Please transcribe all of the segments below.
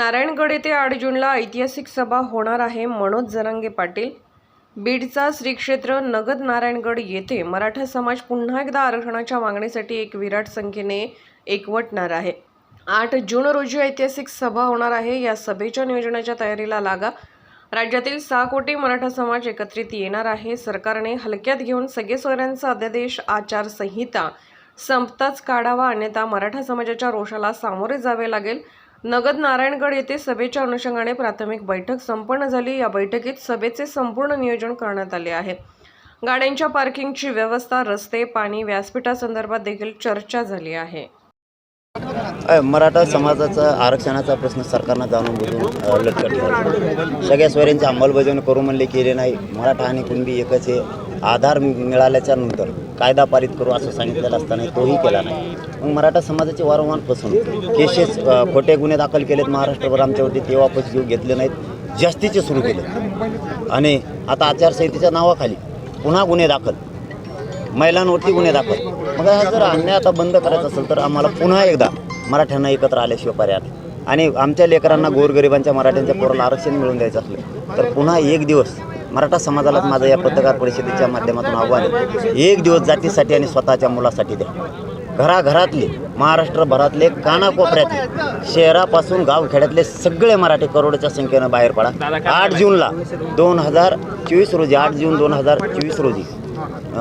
नारायणगड येथे 8 जूनला ऐतिहासिक सभा होणार आहे. मनोज जरांगे पाटील. बीडचा श्री क्षेत्र नगद नारायणगड येथे मराठा समाज पुन्हा एकदा आरक्षणाच्या मागणीसाठी एक विराट संख्येने एकवटणार आहे. 8 जून रोजी ऐतिहासिक सभा होणार आहे. या सभेच्या नियोजनाच्या तयारीला लागा. राज्यातील 6 कोटी मराठा समाज एकत्रित येणार आहे. सरकारने हलक्यात घेऊन सगळे सोयऱ्यांचा अध्यादेश आचारसंहिता संपताच काढावा, अन्यथा मराठा समाजाच्या रोषाला सामोरे जावे लागेल. नगद नारायणगड येथे सभेच्या अनुषंगाने प्राथमिक बैठक संपन्न झाली. या बैठकीत सभेचे संपूर्ण नियोजन करण्यात आले आहे. गाड्यांच्या पार्किंगची व्यवस्था, रस्ते, पाणी, व्यासपीठासंदर्भात देखील चर्चा झाली आहे. मराठा समाजाचा आरक्षणाचा प्रश्न सरकारनं जाणून बुजून लटकत ठेवला. सगळ्या सोयऱ्यांची अंमलबजावणी करू म्हणले केले नाही. मराठा आणि कुणबी एकच हे आधार मिळाल्याच्या नंतर कायदा पारित करू असं सांगितलेलं असताना तोही केला नाही. मग मराठा समाजाची वारंवार फसवणूक, केसेस, खोटे गुन्हे दाखल केलेत महाराष्ट्रभर आमच्यावरती, ते वापस घेऊ घेतले नाहीत, जास्तीचे सुरू केले. आणि आता आचारसंहितेच्या नावाखाली पुन्हा गुन्हे दाखल, महिलांवरती गुन्हे दाखल. मग हा जर अन्याय आता बंद करायचा असेल तर आम्हाला पुन्हा एकदा मराठ्यांना एकत्र आल्याशिवाय पर्याय नाही. आणि आमच्या लेकरांना, गोरगरिबांच्या मराठ्यांच्या पोराला आरक्षण मिळवून द्यायचं असलं तर पुन्हा एक दिवस मराठा समाजालाच माझं या पत्रकार परिषदेच्या माध्यमातून आव्हान आहे, एक दिवस जातीसाठी आणि स्वतःच्या मुलासाठी द्या. घराघरातले, महाराष्ट्रभरातले, कानाकोपऱ्यातले, शहरापासून गावखेड्यातले सगळे मराठी करोडच्या संख्येनं बाहेर पडा. 8 जूनला 2024 रोजी 8 जून 2024 रोजी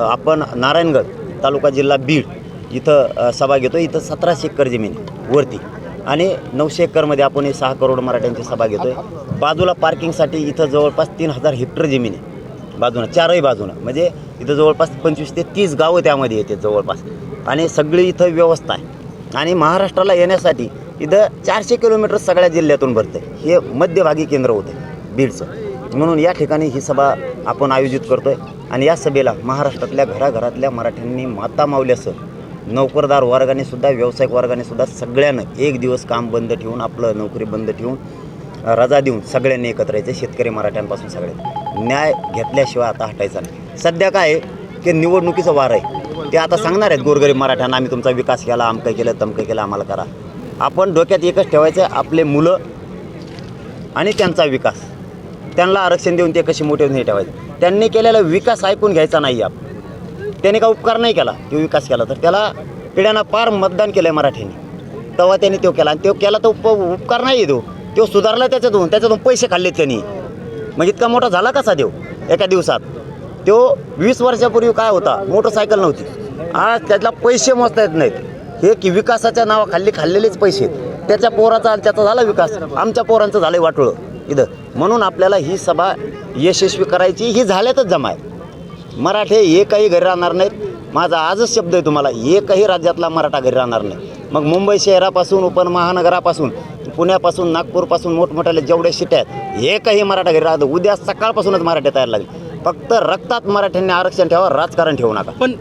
आपण नारायणगड तालुका जिल्हा बीड इथं सभा घेतो. इथं 1700 एकर जमीन वरती आणि 900 एकरमध्ये आपण हे 6 करोड मराठ्यांची सभा घेतो आहे. बाजूला पार्किंगसाठी इथं जवळपास 3000 हेक्टर जमीन आहे बाजूनं, चारही बाजूनं. म्हणजे इथं जवळपास 25 ते 30 गावं त्यामध्ये येते जवळपास. आणि सगळी इथं व्यवस्था आहे. आणि महाराष्ट्राला येण्यासाठी इथं 400 किलोमीटर सगळ्या जिल्ह्यातून भरतं. हे मध्यभागी केंद्र होतं बीडचं. म्हणून या ठिकाणी ही सभा आपण आयोजित करतो आहे. आणि या सभेला महाराष्ट्रातल्या घराघरातल्या मराठ्यांनी, माता माऊल्यासह नोकरदार वर्गाने सुद्धा, व्यावसायिक वर्गाने सुद्धा सगळ्यांना एक दिवस काम बंद ठेवून, आपलं नोकरी बंद ठेवून, रजा देऊन सगळ्यांनी एकत्र यायचे. शेतकरी मराठ्यांपासून सगळे न्याय घेतल्याशिवाय आता हटायचा नाही. सध्या काय आहे की निवडणुकीचं वार आहे. ते आता सांगणार आहेत गोरगरीब मराठ्यांना, आम्ही तुमचा विकास केला, अमकं केलं, तमकं केलं, आम्हाला करा. आपण डोक्यात एकच ठेवायचं, आपले मुलं आणि त्यांचा विकास, त्यांना आरक्षण देऊन ते कशी मोठे नाही ठेवायचे. त्यांनी केलेला विकास ऐकून घ्यायचा नाही. त्यांनी का उपकार नाही केला, तो विकास केला तर त्याला पिढ्यांना पार मतदान केलं आहे मराठ्यांनी, तेव्हा त्यांनी तो केला. आणि तो केला तर उपकार नाही तो सुधारला त्याच्यातून पैसे खाल्लेत त्यांनी. मग इतका मोठा झाला कसा देव एका दिवसात? तो 20 वर्षापूर्वी काय होता, मोटरसायकल नव्हती, आज त्यातला पैसे मोजता येत नाहीत. हे की विकासाच्या नावाखाली खाल्लेलेच पैसे आहेत. त्याच्या पोराचा त्याचा झाला विकास, आमच्या पोरांचं झालं वाटोळं इथं. म्हणून आपल्याला ही सभा यशस्वी करायची, ही झाल्यातच जमा आहे. मराठे एकही घरी राहणार नाहीत. माझा आजच शब्द आहे तुम्हाला, एकही राज्यातला मराठा घरी राहणार नाही. मग मुंबई शहरापासून, उपमहानगरापासून, पुण्यापासून, नागपूरपासून मोठमोठ्याले जेवढे सिट्या आहेत, एकही मराठा घरी राहतो. उद्या सकाळपासूनच मराठे तयार लागले. फक्त रक्तात मराठ्यांनी आरक्षण ठेवा, राजकारण ठेवू नका. पण